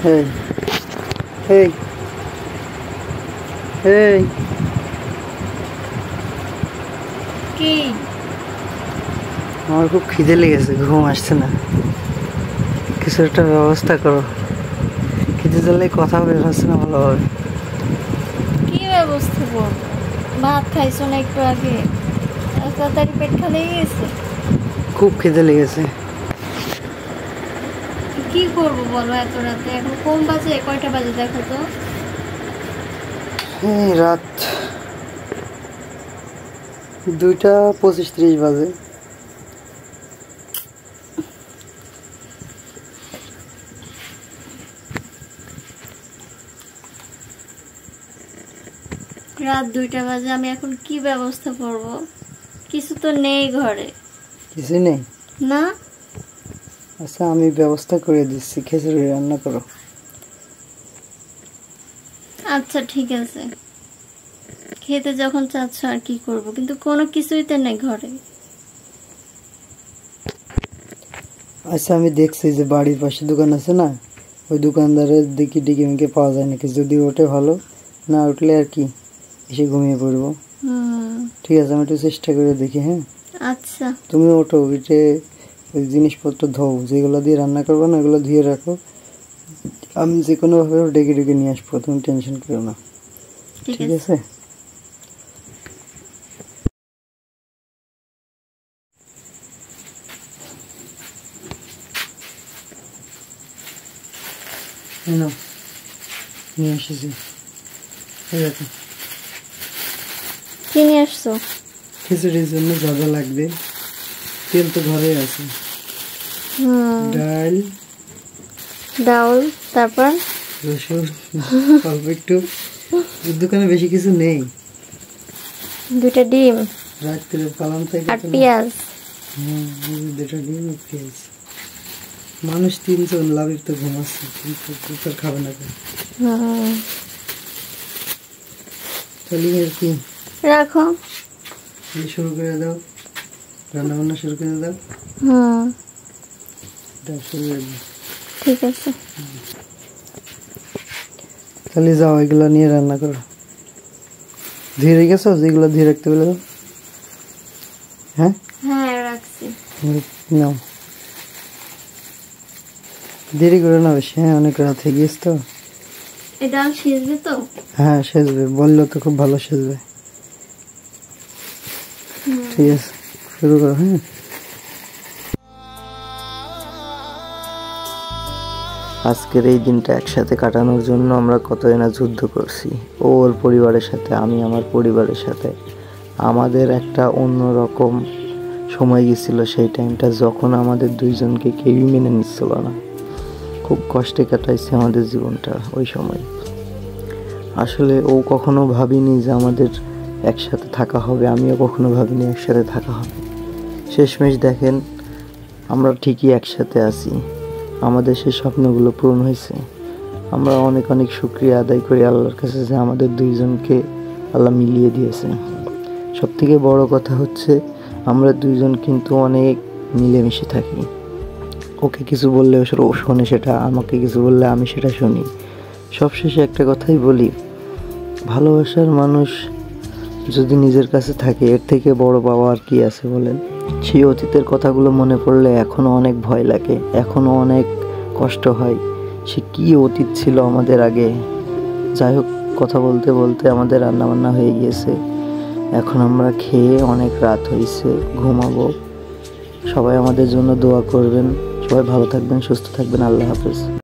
Hey, hey, hey. কি আমার খুব খিদে লেগেছে, ঘুম আসছে না, কিছু একটা ব্যবস্থা করো। খিদে দিলে কথা বের হচ্ছে না ভালোভাবে। কি ব্যবস্থা করব? ভাত খাইছো না একটু আগে? এত তাড়াতাড়ি পেট খালি হয়ে গেছে? খুব খিদে লেগেছে। কি করব বলো এত রাতে? এখন কোন বাজে? কয়টা বাজে দেখো তো। এই রাত 2:25-30 বাজে। রাত 2টা বাজে, আমি এখন কি ব্যবস্থা করব? কিছু তো নেই ঘরে। কিছু নেই? না। আচ্ছা, আমি ব্যবস্থা করে দিচ্ছি, খিচুড়ি রান্না করো। আচ্ছা ঠিক আছে, খেতে যখন চাচ্ছ আর কি করব, কিন্তু কোনো কিছুই তো নেই ঘরে। আচ্ছা, আমি দেখছি যে বাড়ির পাশে দোকান আছে না, ওই দোকানদারের দেখি ডেকে মেকে পাওয়া যায় নাকি, যদি ওঠে ভালো, না উঠলে আর কি এসে ঘুমিয়ে পড়বো। ঠিক আছে, আমি একটু চেষ্টা করে দেখি। হ্যাঁ আচ্ছা, তুমি ওঠো, উঠে ওই জিনিসপত্র ধোও, যেগুলো দিয়ে রান্না করবো না ওগুলো ধুয়ে রাখো। আমি যে কোনোভাবে ডেকে ডেকে নিয়ে আসবো, তুমি টেনশন করো না। ঠিক আছে। নিয়ে এসেছি। কি নিয়ে আসছো? খিচুড়ির জন্য যা যা লাগবে, তেল তো ঘরে আছে, ডাল, তারপর রসুন, অল্প একটু, দোকানে বেশি কিছু নেই। 2টা ডিম, রাত্রে পালাম থেকে আর পেঁয়াজ। 2টা ডিম আর পেঁয়াজ। মানুষ 3 জন, লাভের তো ঘুমাচ্ছে, কিন্তু খাবে না। তাহলে আর কি, রাখো, শুরু করে দাও, রান্না বান্না শুরু করে দাও। শুরু করে দাও। ঠিক আছে, তাহলে যাও, এগুলো নিয়ে রান্না করো। ধীরে গেছো, যেগুলো ধীরে রাখতে বলে দাও। হ্যাঁ হ্যাঁ রাখছি। নাও, দেরি করে না বেশি। হ্যাঁ, অনেক রাত হয়ে গিয়েছে তো। এই ডাল সিজবে তো? হ্যাঁ সেজবে, বললো তো খুব ভালো সেজবে। ঠিক আছে, শুরু করো। হ্যাঁ, আজকের এই দিনটা একসাথে কাটানোর জন্য আমরা কতই না যুদ্ধ করছি। ও ওর পরিবারের সাথে, আমি আমার পরিবারের সাথে। আমাদের একটা অন্যরকম সময় গেছিল সেই টাইমটা, যখন আমাদের দুইজনকে কেউই মেনে নিচ্ছিল না। খুব কষ্টে কাটাইছে আমাদের জীবনটা ওই সময়। আসলে ও কখনো ভাবিনি যে আমাদের একসাথে থাকা হবে, আমিও কখনো ভাবিনি একসাথে থাকা হবে। শেষমেশ দেখেন, আমরা ঠিকই একসাথে আছি, আমাদের সেই স্বপ্নগুলো পূরণ হয়েছে। আমরা অনেক অনেক শুকরিয়া আদায় করি আল্লাহর কাছে যে আমাদের দুইজনকে আল্লাহ মিলিয়ে দিয়েছে। সবথেকে বড় কথা হচ্ছে, আমরা দুইজন কিন্তু অনেক মিলেমিশে থাকি। ওকে কিছু বললে ও শোনে সেটা, আমাকে কিছু বললে আমি সেটা শুনি। সবশেষে একটা কথাই বলি, ভালোবাসার মানুষ যদি নিজের কাছে থাকে, এর থেকে বড় পাওয়া আর কি আছে বলেন। সেই অতীতের কথাগুলো মনে পড়লে এখনও অনেক ভয় লাগে, এখনও অনেক কষ্ট হয়। সে কি অতীত ছিল আমাদের আগে। যাই হোক, কথা বলতে বলতে আমাদের রান্নাবান্না হয়ে গিয়েছে, এখন আমরা খেয়ে অনেক রাত হয়েছে, ঘুমাবো। সবাই আমাদের জন্য দোয়া করবেন। সবাই ভালো থাকবেন, সুস্থ থাকবেন। আল্লাহ হাফেজ।